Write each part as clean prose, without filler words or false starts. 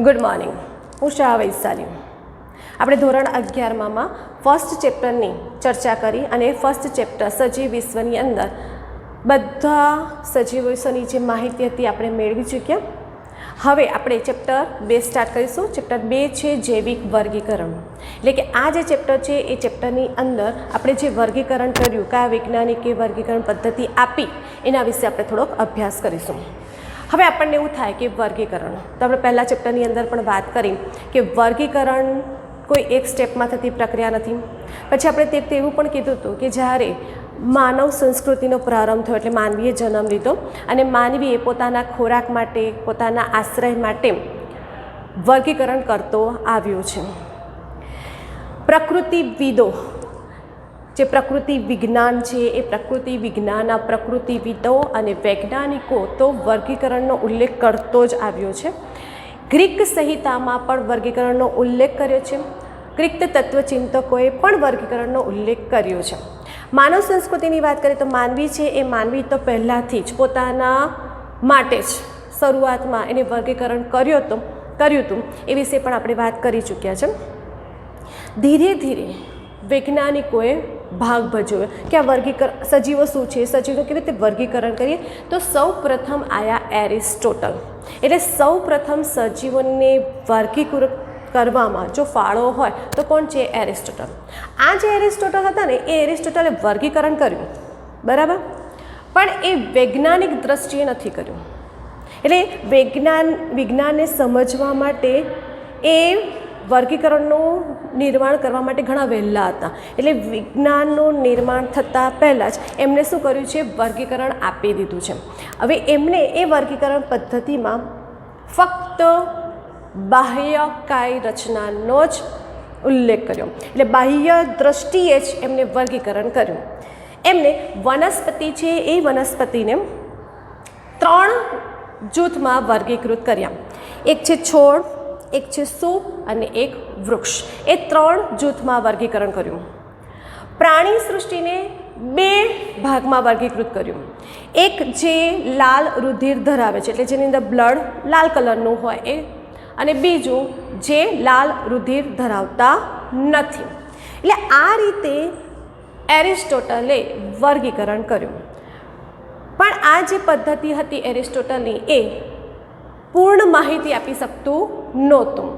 Good morning. હું શાહ વૈશાલી. આપણે ધોરણ 11માં ફર્સ્ટ ચેપ્ટરની ચર્ચા કરી અને ફર્સ્ટ ચેપ્ટર સજીવ વિશ્વની અંદર બધા સજીવ વિશ્વની જે માહિતી હતી આપણે મેળવી ચૂક્યા. હવે આપણે ચેપ્ટર 2 સ્ટાર્ટ કરીશું. ચેપ્ટર 2 છે જૈવિક વર્ગીકરણ. એટલે કે આ જે ચેપ્ટર છે એ ચેપ્ટરની અંદર આપણે જે વર્ગીકરણ કર્યું, કયા વૈજ્ઞાનિકે વર્ગીકરણ પદ્ધતિ આપી, એના વિશે આપણે થોડોક અભ્યાસ કરીશું. હવે આપણને એવું થાય કે વર્ગીકરણ, તો આપણે પહેલાં ચેપ્ટરની અંદર પણ વાત કરી કે વર્ગીકરણ કોઈ એક સ્ટેપમાં થતી પ્રક્રિયા નથી. પછી આપણે તે એવું પણ કીધું હતું કે જ્યારે માનવ સંસ્કૃતિનો પ્રારંભ થયો, એટલે માનવીએ જન્મ લીધો અને માનવીએ પોતાના ખોરાક માટે, પોતાના આશ્રય માટે વર્ગીકરણ કરતો આવ્યો છે. પ્રકૃતિવિદો, જે પ્રકૃતિ વિજ્ઞાન છે, એ પ્રકૃતિ વિજ્ઞાનના પ્રકૃતિવિદો અને વૈજ્ઞાનિકો તો વર્ગીકરણનો ઉલ્લેખ કરતો જ આવ્યો છે. ગ્રીક સંહિતામાં પણ વર્ગીકરણનો ઉલ્લેખ કર્યો છે. ગ્રીક તત્વચિંતકોએ પણ વર્ગીકરણનો ઉલ્લેખ કર્યો છે. માનવ સંસ્કૃતિની વાત કરીએ તો માનવી છે, એ માનવી તો પહેલાંથી જ પોતાના માટે જ શરૂઆતમાં એને વર્ગીકરણ કર્યું હતું. એ વિશે પણ આપણે વાત કરી ચૂક્યા છે. ધીરે ધીરે વૈજ્ઞાનિકોએ ભાગ ભજવ્યો કે આ વર્ગીકરણ સજીવો શું છે, સજીવનું કેવી રીતે વર્ગીકરણ કરીએ. તો સૌ પ્રથમ આવ્યા એરિસ્ટોટલ. એટલે સૌ પ્રથમ સજીવોને વર્ગીકૃત કરવામાં જો ફાળો હોય તો કોણ છે? એરિસ્ટોટલ. આ જે એરિસ્ટોટલ હતા ને, એ એરિસ્ટોટલે વર્ગીકરણ કર્યું, બરાબર, પણ એ વૈજ્ઞાનિક દ્રષ્ટિએ નથી કર્યું. એટલે વિજ્ઞાનને સમજવા માટે એ વર્ગીકરણનું નિર્માણ કરવા માટે ઘણા વહેલા હતા. એટલે વિજ્ઞાનનું નિર્માણ થતાં પહેલાં જ એમણે શું કર્યું છે? વર્ગીકરણ આપી દીધું છે. હવે એમણે એ વર્ગીકરણ પદ્ધતિમાં ફક્ત બાહ્યકાય રચનાનો જ ઉલ્લેખ કર્યો. એટલે બાહ્ય દ્રષ્ટિએ જ એમને વર્ગીકરણ કર્યું. એમને વનસ્પતિ છે, એ વનસ્પતિને 3 જૂથમાં વર્ગીકૃત કર્યા. એક છે છોડ, એક છે સૂપ અને એક વૃક્ષ. એ 3 જૂથમાં વર્ગીકરણ કર્યું. પ્રાણી સૃષ્ટિને 2 ભાગમાં વર્ગીકૃત કર્યું. એક જે લાલ રુધિર ધરાવે છે, એટલે જેની અંદર બ્લડ લાલ કલરનું હોય એ, અને બીજું જે લાલ રુધિર ધરાવતા નથી. એટલે આ રીતે એરિસ્ટોટલે વર્ગીકરણ કર્યું. પણ આ જે પદ્ધતિ હતી એરિસ્ટોટલની, એ પૂર્ણ માહિતી આપી શકતું નહોતું.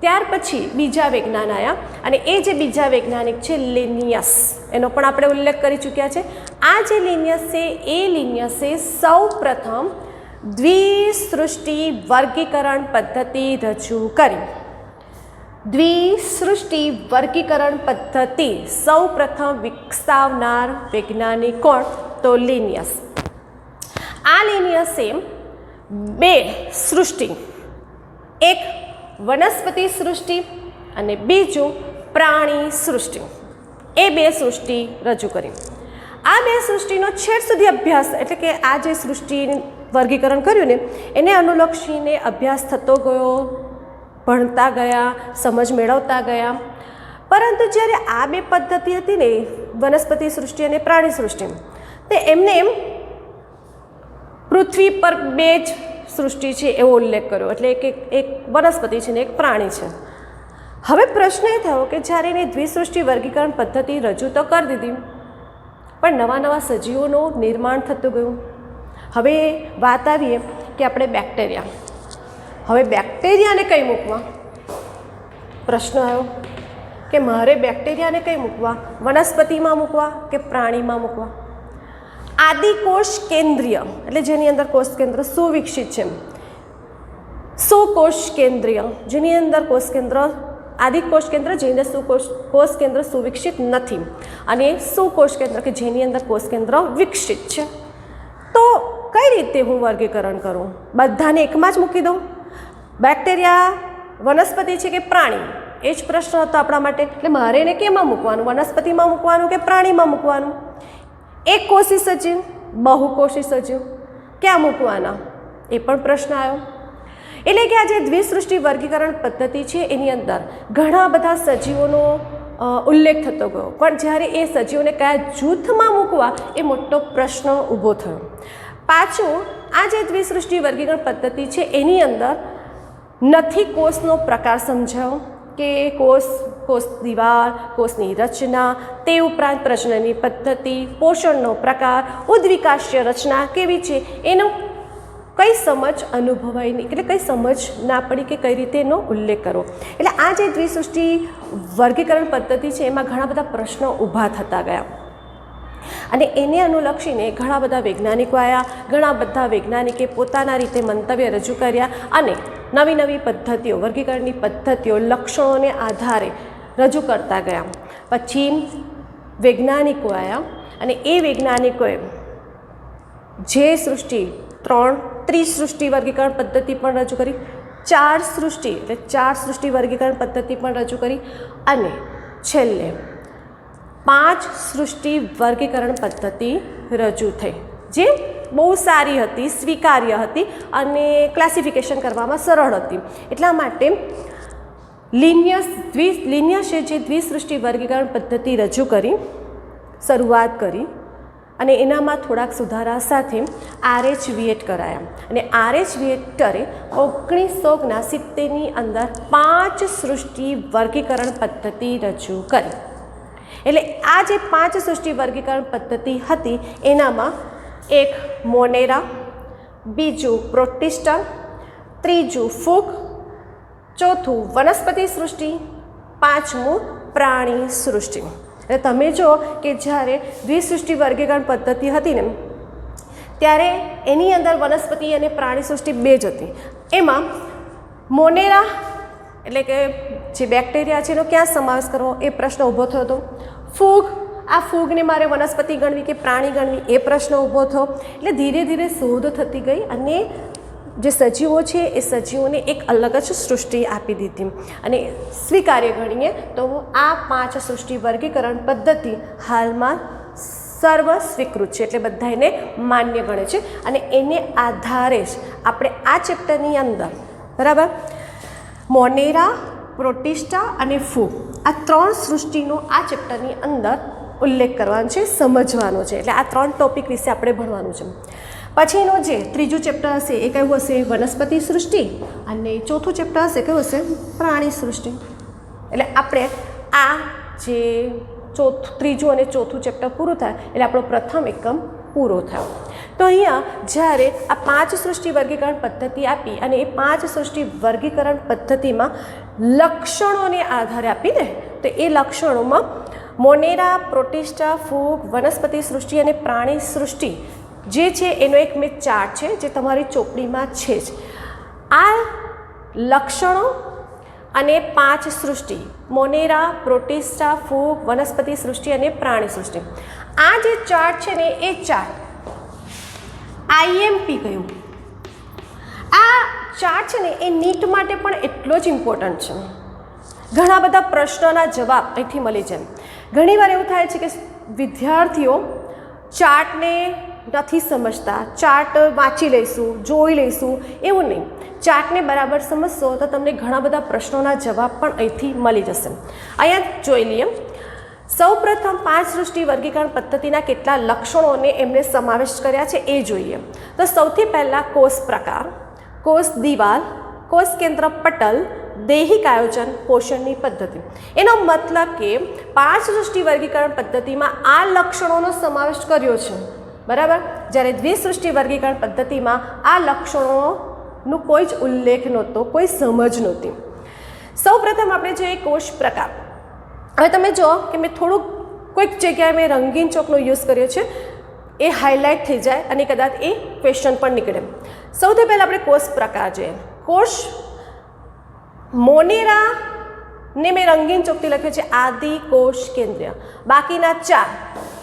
ત્યાર પછી બીજા વૈજ્ઞાન આવ્યા અને એ જે બીજા વૈજ્ઞાનિક છે લિનિયસ, એનો પણ આપણે ઉલ્લેખ કરી ચૂક્યા છે. આ જે લિનિયસ છે, એ લિનિયસે સૌ પ્રથમ દ્વિસૃષ્ટિ વર્ગીકરણ પદ્ધતિ રજૂ કરી. દ્વિસૃષ્ટિ વર્ગીકરણ પદ્ધતિ સૌ પ્રથમ વિકસાવનાર વૈજ્ઞાનિક કોણ? તો લિનિયસ. આ લિનિયસે 2 સૃષ્ટિ, એક વનસ્પતિ સૃષ્ટિ અને બીજું પ્રાણી સૃષ્ટિ, એ 2 સૃષ્ટિ રજૂ કરી. આ 2 સૃષ્ટિનો છેડ સુધી અભ્યાસ, એટલે કે આ જે સૃષ્ટિ વર્ગીકરણ કર્યું ને, એને અનુલક્ષીને અભ્યાસ થતો ગયો, ભણતા ગયા, સમજ મેળવતા ગયા. પરંતુ જ્યારે આ 2 પદ્ધતિ હતી ને, વનસ્પતિ સૃષ્ટિ અને પ્રાણી સૃષ્ટિ, તે એમને પૃથ્વી પર 2 જ સૃષ્ટિ છે એવો ઉલ્લેખ કર્યો. એટલે એક વનસ્પતિ છે ને એક પ્રાણી છે. હવે પ્રશ્ન એ થયો કે જ્યારે એને દ્વિસૃષ્ટિ વર્ગીકરણ પદ્ધતિ રજૂ તો કરી દીધી, પણ નવા સજીવોનું નિર્માણ થતું ગયું. હવે વાત આવીએ કે આપણે બેક્ટેરિયા. હવે બેક્ટેરિયાને કઈ મૂકવા? પ્રશ્ન આવ્યો કે મારે બેક્ટેરિયાને કઈ મૂકવા? વનસ્પતિમાં મૂકવા કે પ્રાણીમાં મૂકવા? આદિકોષ કેન્દ્રીય, એટલે જેની અંદર કોષ કેન્દ્ર સુવિકસિત છે. સુકોષ કેન્દ્રીય, જેની અંદર કોષ કેન્દ્ર, આદિકોષ કેન્દ્ર જેની અંદર કોષ કેન્દ્ર સુવિકસિત નથી, અને સુકોષ કેન્દ્ર કે જેની અંદર કોષ કેન્દ્ર વિકસિત છે. તો કઈ રીતે હું વર્ગીકરણ કરું? બધાને એકમાં જ મૂકી દઉં? બેક્ટેરિયા વનસ્પતિ છે કે પ્રાણી? એ જ પ્રશ્ન હતો આપણા માટે. એટલે મારે એને કેમાં મૂકવાનું? વનસ્પતિમાં મૂકવાનું કે પ્રાણીમાં મૂકવાનું? એક કોષી સજીવ, બહુકોષી સજીવ, ક્યાં મૂકવાના? એ પણ પ્રશ્ન આવ્યો. એટલે કે આ જે દ્વિસૃષ્ટિ વર્ગીકરણ પદ્ધતિ છે, એની અંદર ઘણા બધા સજીવોનો ઉલ્લેખ થતો ગયો, પણ જ્યારે એ સજીવોને કયા જૂથમાં મૂકવા, એ મોટો પ્રશ્ન ઊભો થયો. પાછું આ જે દ્વિસૃષ્ટિ વર્ગીકરણ પદ્ધતિ છે, એની અંદર નથી કોષનો પ્રકાર સમજાવો કે કોષ દિવાલ, કોષની રચના, તે ઉપરાંત પ્રજનનની પદ્ધતિ, પોષણનો પ્રકાર, ઉદ્વિકાસ્ય રચના કેવી છે એનો કઈ સમજ અનુભવાય નહીં, એટલે કઈ સમજ ના પડી કે કઈ રીતે એનો ઉલ્લેખ કરવો. એટલે આ જે દ્વિસૃષ્ટિ વર્ગીકરણ પદ્ધતિ છે એમાં ઘણા બધા પ્રશ્નો ઊભા થતા ગયા અને એને અનુલક્ષીને ઘણા બધા વૈજ્ઞાનિકો આવ્યા, ઘણા બધા વૈજ્ઞાનિકે પોતાના રીતે મંતવ્ય રજૂ કર્યા અને નવી નવી પદ્ધતિઓ, વર્ગીકરણની પદ્ધતિઓ લક્ષણોને આધારે રજૂ કરતા ગયા. પછી વૈજ્ઞાનિકો આવ્યા અને એ વૈજ્ઞાનિકોએ જે સૃષ્ટિ ત્રિસૃષ્ટિ વર્ગીકરણ પદ્ધતિ પણ રજૂ કરી, ચાર સૃષ્ટિ વર્ગીકરણ પદ્ધતિ પણ રજૂ કરી અને છેલ્લે 5 સૃષ્ટિ વર્ગીકરણ પદ્ધતિ રજૂ થઈ, જે બહુ સારી હતી, સ્વીકાર્ય હતી અને ક્લાસિફિકેશન કરવામાં સરળ હતી. એટલા માટે લિનિયસે જે દ્વિસૃષ્ટિ વર્ગીકરણ પદ્ધતિ રજૂ કરી, શરૂઆત કરી અને એનામાં થોડાક સુધારા સાથે RH વિએટ કરાયા અને RH વિએટરે 1970ની અંદર 5 સૃષ્ટિ વર્ગીકરણ પદ્ધતિ રજૂ કરી. એટલે આ જે 5 સૃષ્ટિ વર્ગીકરણ પદ્ધતિ હતી એનામાં એક મોનેરા, બીજું પ્રોટિસ્ટા, ત્રીજું ફૂગ, ચોથું વનસ્પતિ સૃષ્ટિ, પાંચમું પ્રાણી સૃષ્ટિ. એટલે તમે જો કે જ્યારે દ્વિસૃષ્ટિ વર્ગીકરણ પદ્ધતિ હતી ને ત્યારે એની અંદર વનસ્પતિ અને પ્રાણી સૃષ્ટિ બે જ હતી. એમાં મોનેરા એટલે કે જે બેક્ટેરિયા છે એનો ક્યાં સમાવેશ કરવો એ પ્રશ્ન ઊભો થયો હતો. ફૂગ, આ ફૂગને મારે વનસ્પતિ ગણવી કે પ્રાણી ગણવી એ પ્રશ્ન ઊભો થયો. એટલે ધીરે ધીરે શોધ થતી ગઈ અને જે સજીવો છે એ સજીવોને એક અલગ જ સૃષ્ટિ આપી દીધી અને સ્વીકાર્ય ગણીએ તો આ 5 સૃષ્ટિ વર્ગીકરણ પદ્ધતિ હાલમાં સર્વ સ્વીકૃત છે, એટલે બધા એને માન્ય ગણે છે અને એને આધારે જ આપણે આ ચેપ્ટરની અંદર બરાબર મોનેરા, પ્રોટિસ્ટા અને ફૂગ આ 3 સૃષ્ટિનો આ ચેપ્ટરની અંદર ઉલ્લેખ કરવાનો છે, સમજવાનો છે. એટલે આ 3 ટોપિક વિશે આપણે ભણવાનું છે. પછીનો જે ત્રીજું ચેપ્ટર હશે એ કયું હશે? વનસ્પતિ સૃષ્ટિ. અને ચોથું ચેપ્ટર હશે કયું હશે? પ્રાણી સૃષ્ટિ. એટલે આપણે આ જે ત્રીજું અને ચોથું ચેપ્ટર પૂરું થાય એટલે આપણો પ્રથમ એકમ પૂરો થયો. તો અહીંયા જ્યારે આ 5 સૃષ્ટિ વર્ગીકરણ પદ્ધતિ આપી અને એ 5 સૃષ્ટિ વર્ગીકરણ પદ્ધતિમાં લક્ષણોને આધારે આપીને તો એ લક્ષણોમાં મોનેરા, પ્રોટિસ્ટા, ફૂગ, વનસ્પતિ સૃષ્ટિ અને પ્રાણી સૃષ્ટિ જે છે એનો એક મેં ચાર્ટ છે જે તમારી ચોપડીમાં છે જ. આ લક્ષણો અને 5 સૃષ્ટિ મોનેરા, પ્રોટિસ્ટા, ફૂગ, વનસ્પતિ સૃષ્ટિ અને પ્રાણી સૃષ્ટિ આ જે ચાર્ટ છે ને એ ચાર્ટ IMP કહ્યું. આ ચાર્ટ છે ને એ નીટ માટે પણ એટલો જ ઇમ્પોર્ટન્ટ છે. ઘણા બધા પ્રશ્નોના જવાબ અહીંથી મળી જાય. ઘણીવાર એવું થાય છે કે વિદ્યાર્થીઓ ચાર્ટને નથી સમજતા, ચાર્ટ વાંચી લઈશું, જોઈ લઈશું, એવું નહીં. ચાર્ટને બરાબર સમજશો તો તમને ઘણા બધા પ્રશ્નોના જવાબ પણ અહીંથી મળી જશે. અહીંયા જોઈ લઈએ. સૌપ્રથમ 5 સૃષ્ટિ વર્ગીકરણ પદ્ધતિના કેટલા લક્ષણોને એમને સમાવેશ કર્યા છે એ જોઈએ. તો સૌથી પહેલાં કોષ પ્રકાર, કોષ દિવાલ, કોષ કેન્દ્ર પટલ, દૈહિક આયોજન, પોષણની પદ્ધતિ. એનો મતલબ કે 5 સૃષ્ટિ વર્ગીકરણ પદ્ધતિમાં આ લક્ષણોનો સમાવેશ કર્યો છે બરાબર, જ્યારે દ્વિસૃષ્ટિ વર્ગીકરણ પદ્ધતિમાં આ લક્ષણોનો કોઈ જ ઉલ્લેખ નહોતો, કોઈ સમજ નહોતી. સૌપ્રથમ આપણે જોઈએ કોષ પ્રકાર. હવે તમે જો કે મેં થોડુંક કોઈક જગ્યાએ મેં રંગીન ચોકનો યુઝ કર્યો છે, એ હાઇલાઇટ થઈ જાય અને કદાચ એ ક્વેશ્ચન પણ નીકળે. સૌથી પહેલાં આપણે કોષ પ્રકાર જોઈએ. કોષ મોનેરાને મેં રંગીન ચોકથી લખ્યું છે આદિ કોષ કેન્દ્રીય. બાકીના 4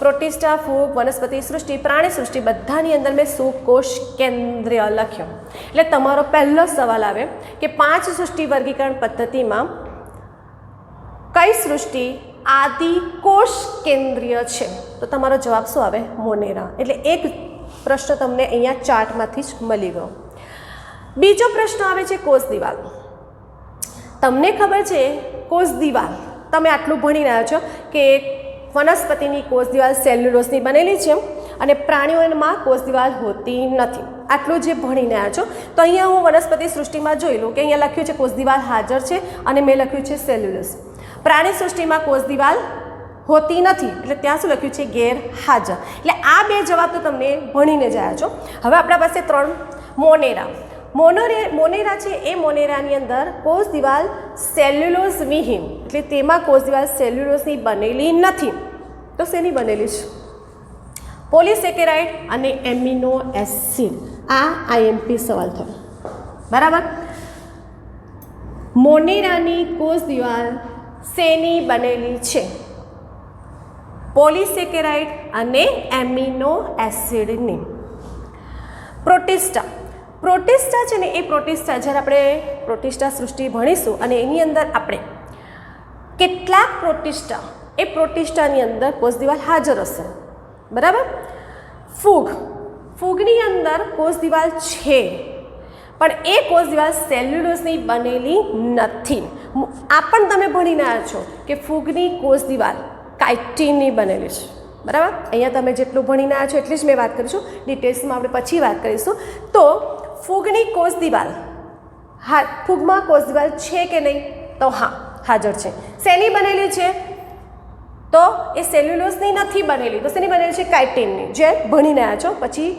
પ્રોટિસ્ટા, ફૂગ, વનસ્પતિ સૃષ્ટિ, પ્રાણી સૃષ્ટિ બધાની અંદર મેં સુકોષ કેન્દ્રીય લખ્યો. એટલે તમારો પહેલો સવાલ આવે કે 5 સૃષ્ટિ વર્ગીકરણ પદ્ધતિમાં કઈ સૃષ્ટિ આદિ કોષ કેન્દ્રીય છે? તો તમારો જવાબ શું આવે? મોનેરા. એટલે એક પ્રશ્ન તમને અહીંયા ચાર્ટમાંથી જ મળી ગયો. બીજો પ્રશ્ન આવે છે કોષ દિવાલ. તમને ખબર છે કોષ દિવાલ, તમે આટલું ભણી રહ્યા છો કે વનસ્પતિની કોષ દિવાલ સેલ્યુલોઝની બનેલી છે અને પ્રાણીઓમાં કોષ દિવાલ હોતી નથી. આટલું જે ભણીને આવ્યા છો. તો અહીંયા હું વનસ્પતિ સૃષ્ટિમાં જોઈ લઉં કે અહીંયા લખ્યું છે કોષ દિવાલ હાજર છે અને મેં લખ્યું છે સેલ્યુલોઝ. પ્રાણી સૃષ્ટિમાં કોષ દિવાલ હોતી નથી એટલે ત્યાં શું લખ્યું છે ગેરહાજર. એટલે આ બે જવાબ તો તમને ભણીને જ આવ્યા છો. હવે આપણા પાસે 3 મોનેરા. મોનેરા છે એ મોનેરાની અંદર કોષ દિવાલ સેલ્યુલોઝ વિહીન એટલે તેમાં કોષ દિવાલ સેલ્યુલોઝની બનેલી નથી. તો શેની બનેલી છે? પોલિસેકેરાઇડ અને એમિનો એસિડ. આ આઈએમપી સવાલ થયો. બરાબર. મોનેરાની કોષ દિવાલ શેની બનેલી છે? પોલિસેકેરાઇડ અને એમિનો એસિડની. પ્રોટિસ્ટા છે ને એ પ્રોટિસ્ટા જ્યારે આપણે પ્રોટિસ્ટા સૃષ્ટિ ભણીશું અને એની અંદર આપણે કેટલાક પ્રોટિસ્ટા એ પ્રોટિસ્ટાની અંદર કોષ દિવાલ હાજર હશે. બરાબર. ફૂગની અંદર કોષ દિવાલ છે પણ એ કોષ દિવાલ સેલ્યુલોઝની બનેલી નથી. આ પણ તમે ભણીને આવ્યા છો કે ફૂગની કોષ દિવાલ કાઇટિનની બનેલી છે. બરાબર. અહીંયા તમે જેટલું ભણીને આવ્યા છો એટલી જ મેં વાત કરીશું. ડિટેલ્સમાં આપણે પછી વાત કરીશું. તો ફૂગની કોષ દિવાલ ફૂગમાં કોષ દિવાલ છે કે નહીં? તો હા, હાજર છે. શેની બનેલી છે? તો એ સેલ્યુલોઝની નથી બનેલી. તો શેની બનેલી છે? કાઇટિનની. જે ભણીને આવ્યા છો. પછી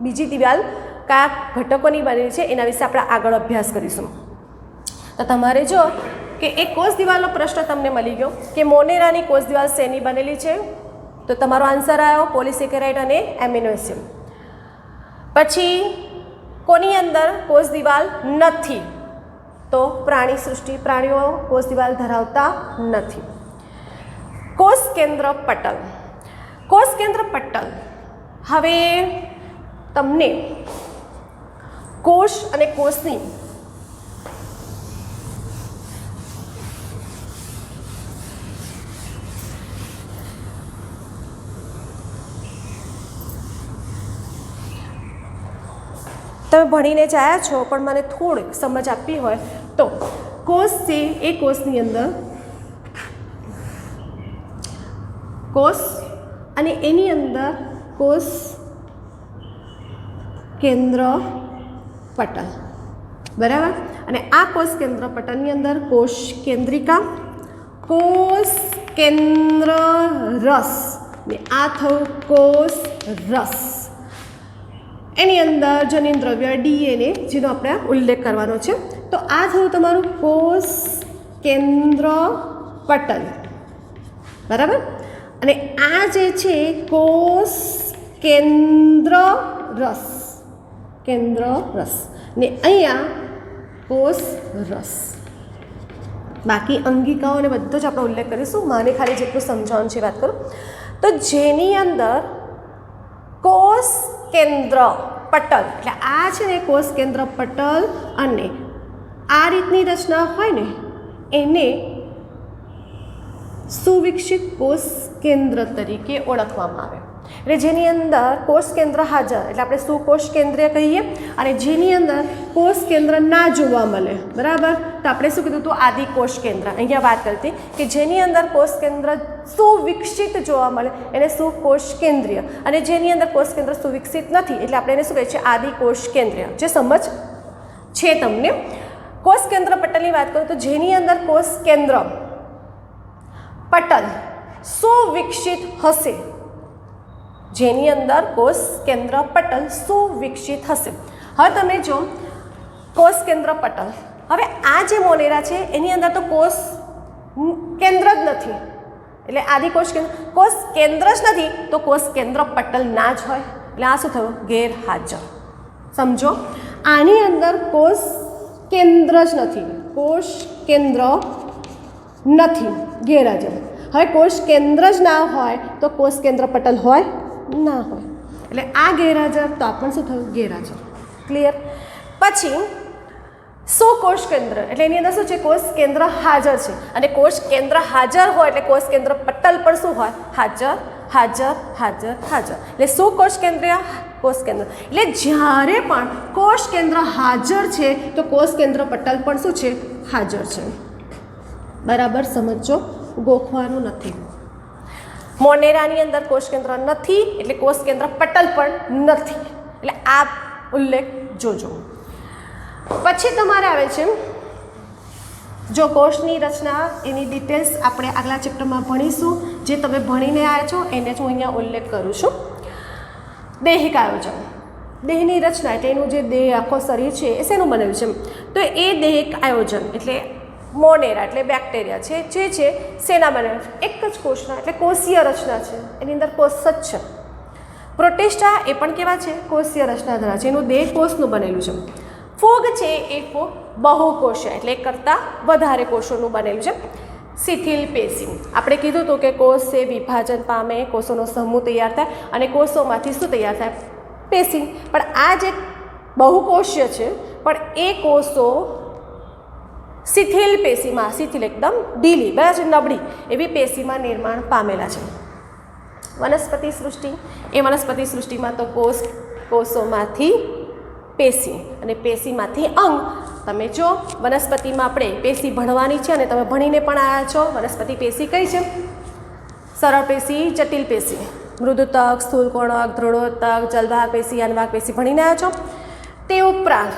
બીજી દિવાલ કયા ઘટકોની બનેલી છે એના વિશે આપણે આગળ અભ્યાસ કરીશું. તો તમારે જો કે એ કોષ દિવાલનો પ્રશ્ન તમને મળી ગયો કે મોનેરાની કોષ દિવાલ શેની બનેલી છે? તો તમારો આન્સર આવ્યો પોલિસેકેરાઇડ અને એમિનો એસિડ. પછી કોની અંદર કોષ દિવાલ નથી? તો પ્રાણી સૃષ્ટિ. પ્રાણીઓ કોષ દિવાલ ધરાવતા નથી. કોષ કેન્દ્ર પટલ. કોષ કેન્દ્ર પટલ. હવે તમને કોષ અને કોષની તમે ભણીને જ આવ્યા છો પણ મને થોડીક સમજ આપવી હોય તો કોષ છે એ કોષની અંદર કોષ અને એની અંદર કોષ કેન્દ્ર પટલ. બરાબર. અને આ કોષ કેન્દ્ર પટલની અંદર કોષ કેન્દ્રિકા, કોષ કેન્દ્ર રસ ને આ થયું કોષ રસ. એની અંદર જનીન દ્રવ્ય DNA જેનો આપણે ઉલ્લેખ કરવાનો છે. તો આ થયું તમારું કોષ કેન્દ્ર પટલ. બરાબર. અને આ જે છે કોષ કેન્દ્ર રસ. કેન્દ્ર રસ ને અહીંયા કોષ રસ. બાકી અંગિકાઓને બધો જ આપણે ઉલ્લેખ કરીશું. માને ખાલી જેટલું સમજાવવાનું છે વાત કરું તો જેની અંદર કોષ કેન્દ્ર પટલ એટલે આ છે ને કોષ કેન્દ્ર પટલ અને આ રીતની રચના હોય ને એને સુવિકસિત કોષ કેન્દ્ર તરીકે ઓળખવામાં આવે. એટલે જેની અંદર કોષ કેન્દ્ર હાજર એટલે આપણે સુકોષ કેન્દ્રીય કહીએ અને જેની અંદર કોષ કેન્દ્ર ના જોવા મળે. બરાબર. તો આપણે શું કીધું હતું? આદિકોષ કેન્દ્ર. અહીંયા વાત કરતી કે જેની અંદર કોષ કેન્દ્ર સુવિકસિત જોવા મળે એને સુકોષ કેન્દ્રીય અને જેની અંદર કોષ કેન્દ્ર સુવિકસિત નથી એટલે આપણે એને શું કહીએ છીએ? આદિકોષ કેન્દ્રીય. જે સમજ છે તમને? કોષ કેન્દ્ર પટલની વાત કરું તો જેની અંદર કોષ કેન્દ્ર પટલ સુવિકસિત હશે. જેની અંદર કોષ કેન્દ્ર પટલ સુવિકસિત હશે. હવે તમે જો કોષ કેન્દ્ર પટલ. હવે આ જે મોનેરા છે એની અંદર તો કોષ કેન્દ્ર જ નથી એટલે આદિકોષ કેન્દ્ર. કોષ કેન્દ્ર જ નથી તો કોષ કેન્દ્ર પટલ ના જ હોય એટલે આ શું થયું? ગેરહાજર. સમજો. આની અંદર કોષ કેન્દ્ર જ નથી. કોષ કેન્દ્ર નથી. ગેરહાજર. હવે કોષ કેન્દ્ર જ ના હોય તો કોષ કેન્દ્ર પટલ હોય ના હોય એટલે આ ગેરહાજર. તો આ પણ શું થયું? ગેરહાજર. ક્લિયર. પછી સુકોષ કેન્દ્ર એટલે એની અંદર શું છે? કોષ કેન્દ્ર હાજર છે અને કોષ કેન્દ્ર હાજર હોય એટલે કોષ કેન્દ્ર પટલ પણ શું હોય? હાજર હાજર હાજર હાજર. એટલે સુકોષ કેન્દ્રીય કોષ કેન્દ્ર એટલે જ્યારે પણ કોષ કેન્દ્ર હાજર છે તો કોષ કેન્દ્ર પટલ પણ શું છે? હાજર છે. બરાબર સમજો. ગોખવાનું નથી. મોનેરાની અંદર કોષ કેન્દ્ર નથી એટલે કોષ કેન્દ્ર પટલ પણ નથી, એટલે આ ઉલ્લેખ જોજો. પછી તમારે આવે છે જો કોષની રચના એની ડિટેલ્સ આપણે આગલા ચેપ્ટરમાં ભણીશું. જે તમે ભણીને આવ્યા છો એને જ હું અહીંયા ઉલ્લેખ કરું છું. દૈહિક આયોજન, દેહની રચના એટલે એનું જે દેહ આખો શરીર છે એ શેનું બનેલું છે, તો એ દૈહિક આયોજન એટલે મોનેરા એટલે બેક્ટેરિયા છે જે છે શેના બનેલું છે, એક જ કોષના એટલે કોષીય રચના છે, એની અંદર કોષ જ છે. પ્રોટિસ્ટા એ પણ કેવા છે, કોષીય રચના ધરાવે છે, એનું દેહ કોષનું બનેલું છે. ફૂગ છે એ ફૂગ બહુકોષીય એટલે એક કરતાં વધારે કોષોનું બનેલું છે. શિથિલ પેશી, આપણે કીધું હતું કે કોષ છે વિભાજન પામે, કોષોનો સમૂહ તૈયાર થાય અને કોષોમાંથી શું તૈયાર થાય, પેશી. પણ આ જે બહુકોષીય છે પણ એ કોષો શિથિલ પેશીમાં, શિથિલ એકદમ ઢીલી બરાબર છે, નબળી એવી પેશીમાં નિર્માણ પામેલા છે. વનસ્પતિ સૃષ્ટિ, એ વનસ્પતિ સૃષ્ટિમાં તો કોષોમાંથી પેશી અને પેશીમાંથી અંગ. તમે જો વનસ્પતિમાં આપણે પેશી ભણવાની છે અને તમે ભણીને પણ આવ્યા છો. વનસ્પતિ પેશી કઈ છે, સરળ પેશી, જટિલ પેશી, મૃદુતક, સ્થૂલકોણક, ધૃણોતક, જલભાગ પેશી, અનભાગ પેશી ભણીને આવ્યા છો. તે ઉપરાંત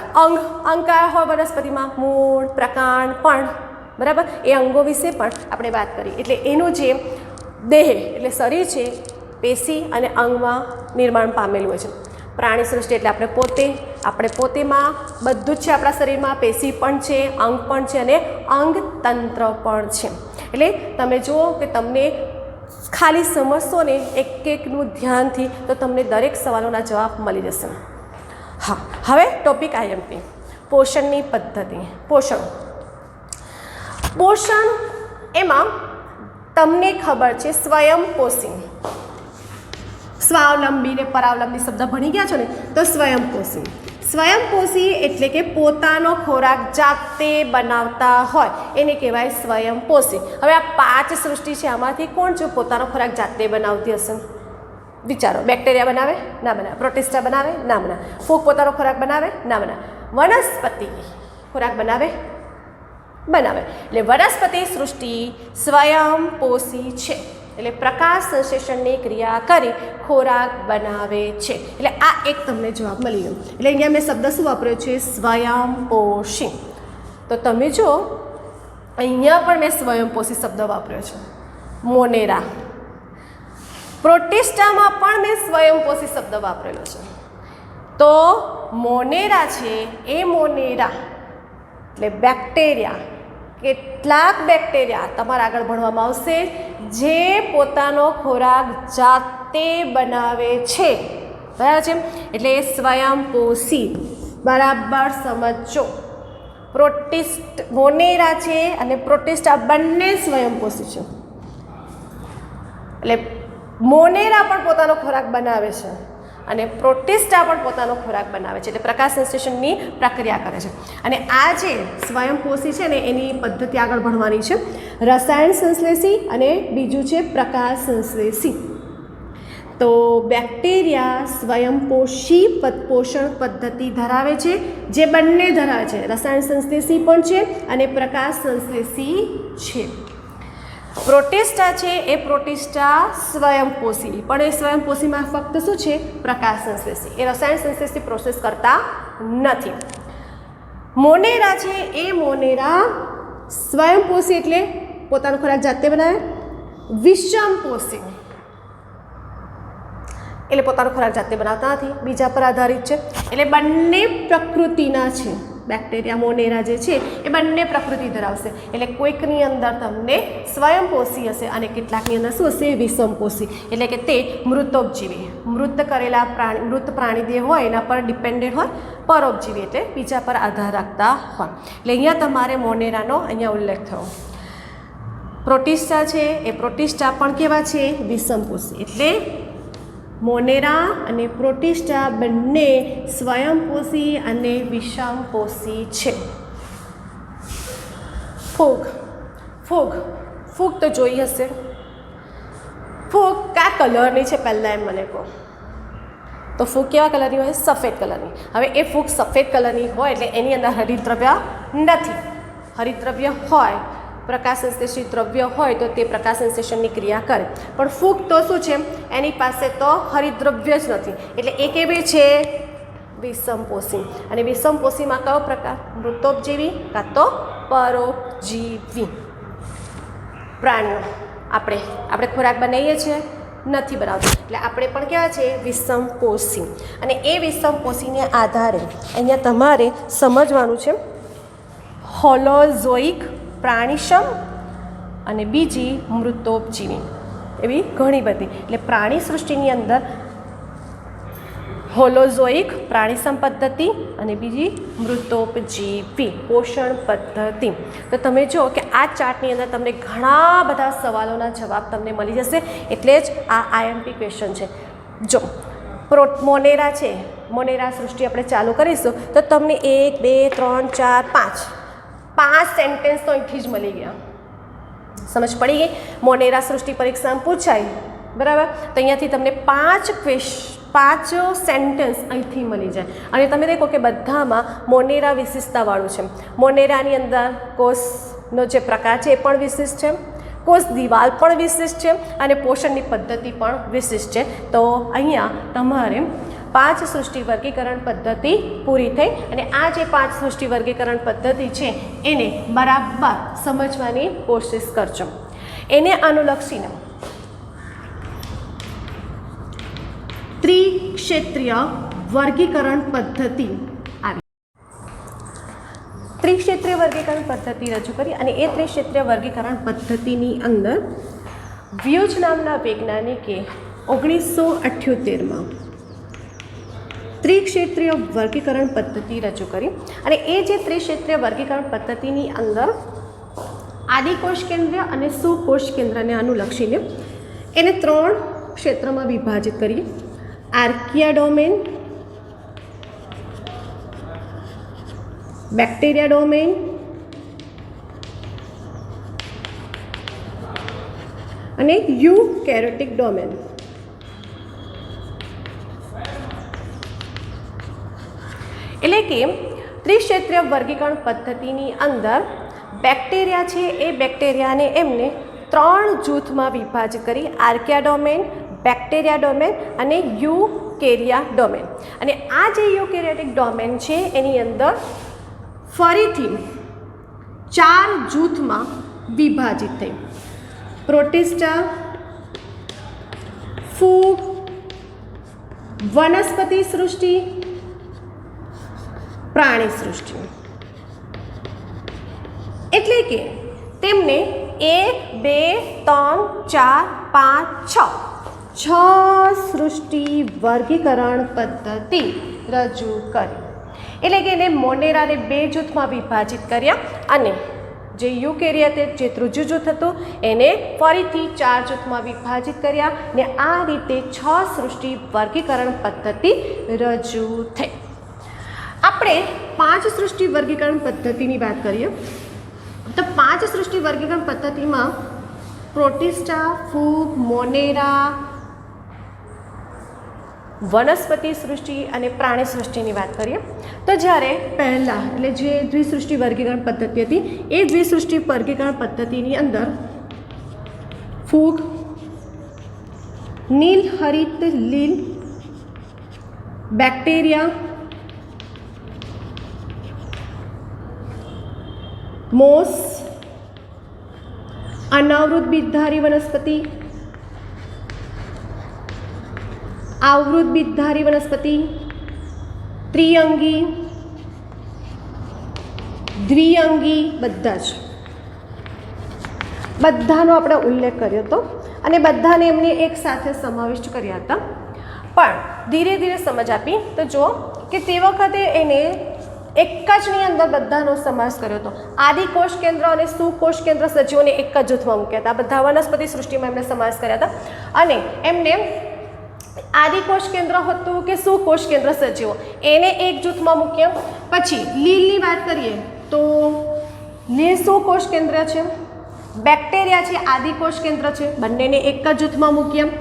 અંગ કયા હોય વનસ્પતિમાં, મૂળ, પ્રકાંડ, પણ બરાબર, એ અંગો વિશે પણ આપણે વાત કરી. એટલે એનું જે દેહ એટલે શરીર છે પેશી અને અંગમાં નિર્માણ પામેલું હોય છે. પ્રાણી સૃષ્ટિ એટલે આપણે પોતેમાં બધું જ છે, આપણા શરીરમાં પેશી પણ છે, અંગ પણ છે અને અંગતંત્ર પણ છે. એટલે તમે જુઓ કે તમને ખાલી સમજશો ને એક એકનું ધ્યાનથી તો તમને દરેક સવાલોના જવાબ મળી જશે. હા, હવે ટોપિક આઈએમપી, પોષણની પદ્ધતિ. પોષણ એમાં તમને ખબર છે સ્વયંપોષી, સ્વાવલંબી ને પરાવલંબી શબ્દ ભણી ગયા છો ને, તો સ્વયંપોષી. સ્વયંપોષી એટલે કે પોતાનો ખોરાક જાતે બનાવતા હોય એને કહેવાય સ્વયંપોષી. હવે આ 5 સૃષ્ટિ છે, આમાંથી કોણ જો પોતાનો ખોરાક જાતે બનાવતી હશે, વિચારો. બેક્ટેરિયા બનાવે? ના બનાવે. પ્રોટિસ્ટા બનાવે? ના બનાવે. ફૂગ પોતાનો ખોરાક બનાવે? ના બનાવે. વનસ્પતિ ખોરાક બનાવે? બનાવે. એટલે વનસ્પતિ સૃષ્ટિ સ્વયંપોષી છે, એટલે પ્રકાશ સંશ્લેષણની ક્રિયા કરી ખોરાક બનાવે છે. એટલે આ એક તમને જવાબ મળી ગયો. એટલે અહીંયા મેં શબ્દ શું વાપર્યો છે, સ્વયંપોષી. તો તમે જો અહીંયા પણ મેં સ્વયંપોષી શબ્દ વાપર્યો છે. મોનેરા, પ્રોટિસ્ટામાં પણ મેં સ્વયંપોષી શબ્દ વાપરેલો છે. તો મોનેરા છે એ મોનેરા એટલે બેક્ટેરિયા, કેટલાક બેક્ટેરિયા તમારા આગળ ભણવામાં આવશે જે પોતાનો ખોરાક જાતે બનાવે છે, બરાબર છે. એટલે સ્વયંપોષી, બરાબર સમજો. મોનેરા છે અને પ્રોટિસ્ટા બંને સ્વયંપોષી છે. એટલે મોનેરા પણ પોતાનો ખોરાક બનાવે છે અને પ્રોટિસ્ટા પણ પોતાનો ખોરાક બનાવે છે, એટલે પ્રકાશ સંશ્લેષણની પ્રક્રિયા કરે છે. અને આ જે સ્વયંપોષી છે ને એની પદ્ધતિ આગળ ભણવાની છે, રસાયણ સંશ્લેષી અને બીજું છે પ્રકાશ સંશ્લેષી. તો બેક્ટેરિયા સ્વયંપોષી પોષણ પદ્ધતિ ધરાવે છે, જે બંને ધરાવે છે, રસાયણ સંશ્લેષી પણ છે અને પ્રકાશ સંશ્લેષી છે. પ્રોટિસ્ટા છે એ પ્રોટિસ્ટા સ્વયંપોષી, પણ એ સ્વયંપોષીમાં ફક્ત શું છે, પ્રકાશ સંશ્લેષી, એ રસાયણ સંશ્લેષી પ્રોસેસ કરતા નથી. મોનેરા છે એ મોનેરા સ્વયંપોષી એટલે પોતાનો ખોરાક જાતે બનાવે. વિષમપોષી એટલે પોતાનો ખોરાક જાતે બનાવતા નથી, બીજા પર આધારિત છે. એટલે બંને પ્રકૃતિના છે. બેક્ટેરિયા મોનેરા જે છે એ બંને પ્રકૃતિ ધરાવશે. એટલે કોઈકની અંદર તમને સ્વયંપોષી હશે અને કેટલાકની અંદર શું હશે, વિષમપોષી. એટલે કે તે મૃતોપજીવી, મૃત કરેલા પ્રાણી, મૃત પ્રાણી દેહ હોય એના પર ડિપેન્ડેન્ટ હોય. પરોપજીવી એટલે બીજા પર આધાર રાખતા હોય. એટલે અહીંયા તમારે મોનેરાનો અહીંયા ઉલ્લેખ થયો. પ્રોટિસ્ટા છે એ પ્રોટિસ્ટા પણ કેવા છે, વિષમપોષી. એટલે મોનેરા અને પ્રોટિસ્ટા બંને સ્વયંપોષી અને વિષમપોષી છે. ફૂગ તો જોઈ હશે. ફૂગ કયા કલરની છે પહેલાં એમ મને કહો તો. ફૂગ કેવા કલરની હોય, સફેદ કલરની. હવે એ ફૂગ સફેદ કલરની હોય એટલે એની અંદર હરિતદ્રવ્ય નથી. હરિતદ્રવ્ય હોય પ્રકાશ સંશ્લેષી દ્રવ્ય હોય તો તે પ્રકાશ સંશ્લેષણની ક્રિયા કરે, પણ ફૂગ તો શું છે, એની પાસે તો હરિતદ્રવ્ય જ નથી, એટલે એ કેવી છે, વિષમપોષી. અને વિષમપોષીમાં કયો પ્રકાર, મૃતોપજીવી કાં તો પરોપજીવી પ્રાણીઓ. આપણે ખોરાક બનાવીએ છીએ, નથી બનાવતું, એટલે આપણે પણ કેવા છે, વિષમપોષી. અને એ વિષમપોષીને આધારે અહીંયા તમારે સમજવાનું છે હોલોઝોઇક પ્રાણીસમ અને બીજી મૃતોપજીવી, એવી ઘણી બધી. એટલે પ્રાણી સૃષ્ટિની અંદર હોલોઝોઇક પ્રાણીસમ પદ્ધતિ અને બીજી મૃતોપજીવી પોષણ પદ્ધતિ. તો તમે જુઓ કે આ ચાર્ટની અંદર તમને ઘણા બધા સવાલોના જવાબ તમને મળી જશે, એટલે જ આ આઈએમપી ક્વેશ્ચન છે. જો મોનેરા છે, મોનેરા સૃષ્ટિ આપણે ચાલુ કરીશું તો તમને 1 2 3 4 5 સેન્ટેન્સ તો અહીંથી જ મળી ગયા. સમજ પડી ગઈ? મોનેરા સૃષ્ટિ પરીક્ષામાં પૂછાય, બરાબર? તો અહીંયાથી તમને 5 સેન્ટેન્સ અહીંથી મળી જાય. અને તમે દેખો કે બધામાં મોનેરા વિશિષ્ટતાવાળું છે. મોનેરાની અંદર કોષનો જે પ્રકાર છે એ પણ વિશિષ્ટ છે, કોષ દિવાલ પણ વિશિષ્ટ છે અને પોષણની પદ્ધતિ પણ વિશિષ્ટ છે. તો અહીંયા તમારે 5 સૃષ્ટિ વર્ગીકરણ પદ્ધતિ પૂરી થઈ. અને આ જે 5 સૃષ્ટિ વર્ગીકરણ પદ્ધતિ છે એને બરાબર સમજવાની કોશિશ કરજો. એને અનુલક્ષીને ત્રિક્ષેત્રીય વર્ગીકરણ પદ્ધતિ આવી. ત્રિક્ષેત્રીય વર્ગીકરણ પદ્ધતિ રજૂ કરી અને એ ત્રિક્ષેત્રીય વર્ગીકરણ પદ્ધતિની અંદર વ્યુજ નામના વૈજ્ઞાનિકે 1978માં ત્રિક્ષેત્રીય વર્ગીકરણ પદ્ધતિ રજૂ કરી. અને એ જે ત્રિક્ષેત્રીય વર્ગીકરણ પદ્ધતિની અંદર આદિકોષ કેન્દ્ર અને સુકોષ કેન્દ્રને અનુલક્ષીને એને 3 ક્ષેત્રમાં વિભાજિત કરી. આર્કિયા ડોમેન, બેક્ટેરિયા ડોમેન અને યુકેરિયોટિક ડોમેન. એટલે કે ત્રિક્ષેત્રીય વર્ગીકરણ પદ્ધતિની અંદર બેક્ટેરિયા છે એ બેક્ટેરિયાને એમને 3 જૂથમાં વિભાજિત કરી. આર્કિયા ડોમેન, બેક્ટેરિયા ડોમેન અને યુકેરિયા ડોમેન. અને આ જે યુકેરિયોટિક ડોમેન છે એની અંદર ફરીથી 4 જૂથમાં વિભાજિત થઈ. પ્રોટિસ્ટા, ફૂગ, વનસ્પતિ સૃષ્ટિ, પ્રાણી સૃષ્ટિ. એટલે કે તેમને 1 2 3 4 5 6 સૃષ્ટિ વર્ગીકરણ પદ્ધતિ રજૂ કરી. એટલે કે એને મોનેરાને 2 જૂથમાં વિભાજિત કર્યા અને જે યુકેરિયા જે ત્રીજું જૂથ હતું એને ફરીથી 4 જૂથમાં વિભાજિત કર્યા ને આ રીતે 6 સૃષ્ટિ વર્ગીકરણ પદ્ધતિ રજૂ થઈ. આપણે 5 સૃષ્ટિ વર્ગીકરણ પદ્ધતિની વાત કરીએ તો 5 સૃષ્ટિ વર્ગીકરણ પદ્ધતિમાં પ્રોટિસ્ટા, ફૂગ, મોનેરા, વનસ્પતિ સૃષ્ટિ અને પ્રાણી સૃષ્ટિની વાત કરીએ તો જ્યારે પહેલાં એટલે જે દ્વિસૃષ્ટિ વર્ગીકરણ પદ્ધતિ હતી એ દ્વિસૃષ્ટિ વર્ગીકરણ પદ્ધતિની અંદર ફૂગ, નીલ હરિત લીલ, બેક્ટેરિયા, મોસ, અનાવૃત બીજધારી વનસ્પતિ, આવૃત બીજધારી વનસ્પતિ, ત્રિઅંગી, દ્વિઅંગી બધાનો આપણે ઉલ્લેખ કર્યો હતો અને બધાને એમને એક સાથે સમાવિષ્ટ કર્યા હતા. પણ ધીરે ધીરે સમજ આપી તો જુઓ કે તે વખતે એને એક જની અંદર બધાનો સમાવેશ કર્યો હતો. આદિકોષ કેન્દ્ર અને સુકોષ કેન્દ્ર સજીવોને એક જ જૂથમાં મૂક્યા હતા. બધા વનસ્પતિ સૃષ્ટિમાં એમને સમાવેશ કર્યા હતા અને એમને આદિકોષ કેન્દ્ર હતું કે સુકોષ કેન્દ્ર સજીવો એને એક જૂથમાં મૂક્યા. પછી લીલની વાત કરીએ તો લીલ સુકોષ કેન્દ્ર છે, બેક્ટેરિયા છે આદિકોષ કેન્દ્ર છે, બંનેને એક જ જૂથમાં મૂક્યા.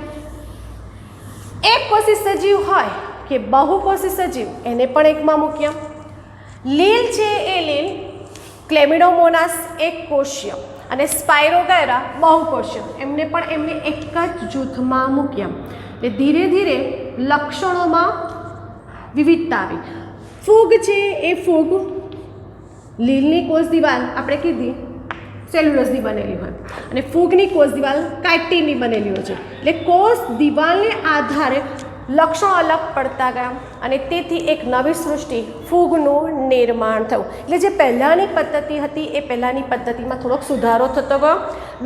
એક કોષી સજીવ હોય કે બહુકોષી સજીવ એને પણ એકમાં મૂક્યા. લીલ છે એ લીલ ક્લેમિડોમોનાસ એક કોષીય અને સ્પાયરોગાયરા બહુકોષીય, એમને પણ એમને એક જ જૂથમાં મૂક્યા. એટલે ધીરે ધીરે લક્ષણોમાં વિવિધતા આવી. ફૂગ છે એ ફૂગ લીલની કોષ દિવાલ આપણે કીધી સેલ્યુલોઝની બનેલી હોય અને ફૂગની કોષ દિવાલ કાઇટિનની બનેલી હોય છે. એટલે કોષ દિવાલને આધારે લક્ષણો અલગ પડતા ગયા અને તેથી એક નવી સૃષ્ટિ ફૂગનું નિર્માણ થયું. એટલે જે પહેલાંની પદ્ધતિ હતી એ પહેલાંની પદ્ધતિમાં થોડોક સુધારો થતો ગયો.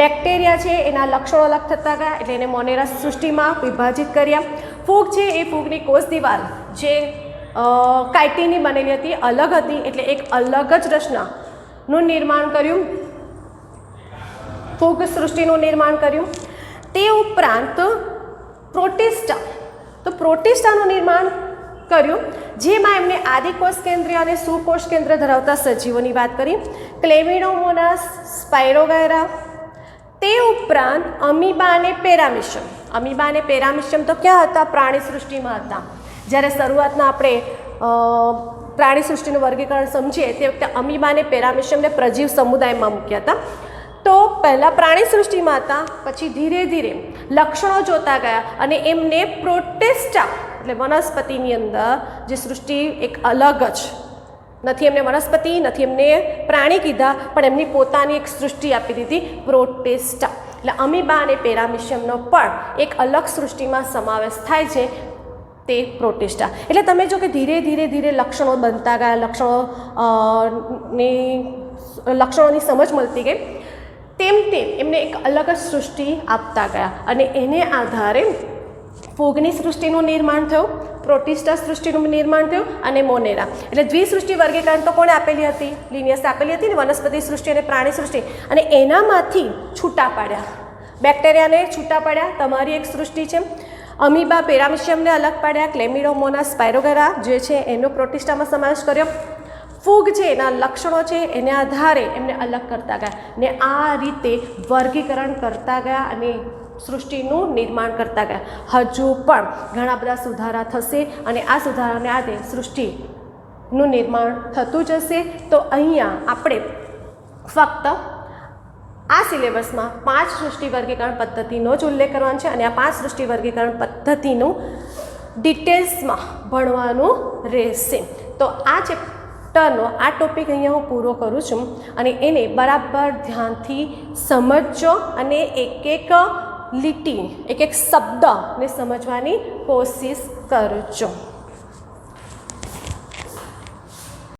બેક્ટેરિયા છે એના લક્ષણો અલગ થતા ગયા એટલે એને મોનેરા સૃષ્ટિમાં વિભાજિત કર્યા. ફૂગ છે એ ફૂગની કોષ દિવાલ જે કાઇટિનની બનેલી હતી અલગ હતી એટલે એક અલગ જ રચનાનું નિર્માણ કર્યું, ફૂગ સૃષ્ટિનું નિર્માણ કર્યું. તે ઉપરાંત પ્રોટિસ્ટા, તો પ્રોટિસ્ટાનું નિર્માણ કર્યું જેમાં એમને આદિકોષ કેન્દ્રીય અને સુકોષ કેન્દ્ર ધરાવતા સજીવોની વાત કરી. ક્લેમિડોમોનાસ, સ્પાયરોગાયરા, તે ઉપરાંત અમીબા અને પેરામિશિયમ. અમીબા અને પેરામિશિયમ તો ક્યાં હતા? પ્રાણી સૃષ્ટિમાં હતા. જ્યારે શરૂઆતના આપણે પ્રાણી સૃષ્ટિનું વર્ગીકરણ સમજીએ તે વખતે અમીબા અને પેરામિશિયમને પ્રજીવ સમુદાયમાં મૂક્યા હતા. તો પહેલાં પ્રાણી સૃષ્ટિમાં હતા, પછી ધીરે ધીરે લક્ષણો જોતા ગયા અને એમને પ્રોટિસ્ટા એટલે વનસ્પતિની અંદર જે સૃષ્ટિ એક અલગ જ નથી, એમને વનસ્પતિ નથી, એમને પ્રાણી કીધા પણ એમની પોતાની એક સૃષ્ટિ આપી દીધી પ્રોટિસ્ટા. એટલે અમીબા અને પેરામિશિયમનો પણ એક અલગ સૃષ્ટિમાં સમાવેશ થાય છે તે પ્રોટિસ્ટા. એટલે તમે જો કે ધીરે ધીરે ધીરે લક્ષણો બનતા ગયા, લક્ષણોની સમજ મળતી ગઈ, તેમ તેમ એમને એક અલગ જ સૃષ્ટિ આપતા ગયા અને એને આધારે ફૂગની સૃષ્ટિનું નિર્માણ થયું, પ્રોટિસ્ટા સૃષ્ટિનું નિર્માણ થયું અને મોનેરા. એટલે દ્વિસૃષ્ટિ વર્ગીકરણ તો કોણે આપેલી હતી? લિનિયસ આપેલી હતી ને, વનસ્પતિ સૃષ્ટિ અને પ્રાણી સૃષ્ટિ. અને એનામાંથી છૂટા પાડ્યા, બેક્ટેરિયાને છૂટા પાડ્યા, તમારી એક સૃષ્ટિ છે. અમીબા પેરામિશિયમને અલગ પાડ્યા, ક્લેમિડોમોનાસ, સ્પાયરોગાયરા જે છે એનો પ્રોટિસ્ટામાં સમાવેશ કર્યો. ફૂગ છે એના લક્ષણો છે એને આધારે એમને અલગ કરતા ગયા ને આ રીતે વર્ગીકરણ કરતા ગયા અને સૃષ્ટિનું નિર્માણ કરતા ગયા. હજુ પણ ઘણા બધા સુધારા થશે અને આ સુધારાને આધારે સૃષ્ટિનું નિર્માણ થતું જશે. તો અહીંયા આપણે ફક્ત આ સિલેબસમાં 5 સૃષ્ટિ વર્ગીકરણ પદ્ધતિનો જ ઉલ્લેખ કરવાનો છે અને આ 5 સૃષ્ટિ વર્ગીકરણ પદ્ધતિનું ડિટેલ્સમાં ભણવાનું રહેશે. તો આ ચેપ્ટરનો આ ટોપિક અહીંયા હું પૂરો કરું છું અને એને બરાબર ધ્યાનથી સમજજો અને એક એક લીટી, એક એક શબ્દને સમજવાની કોશિશ કરજો.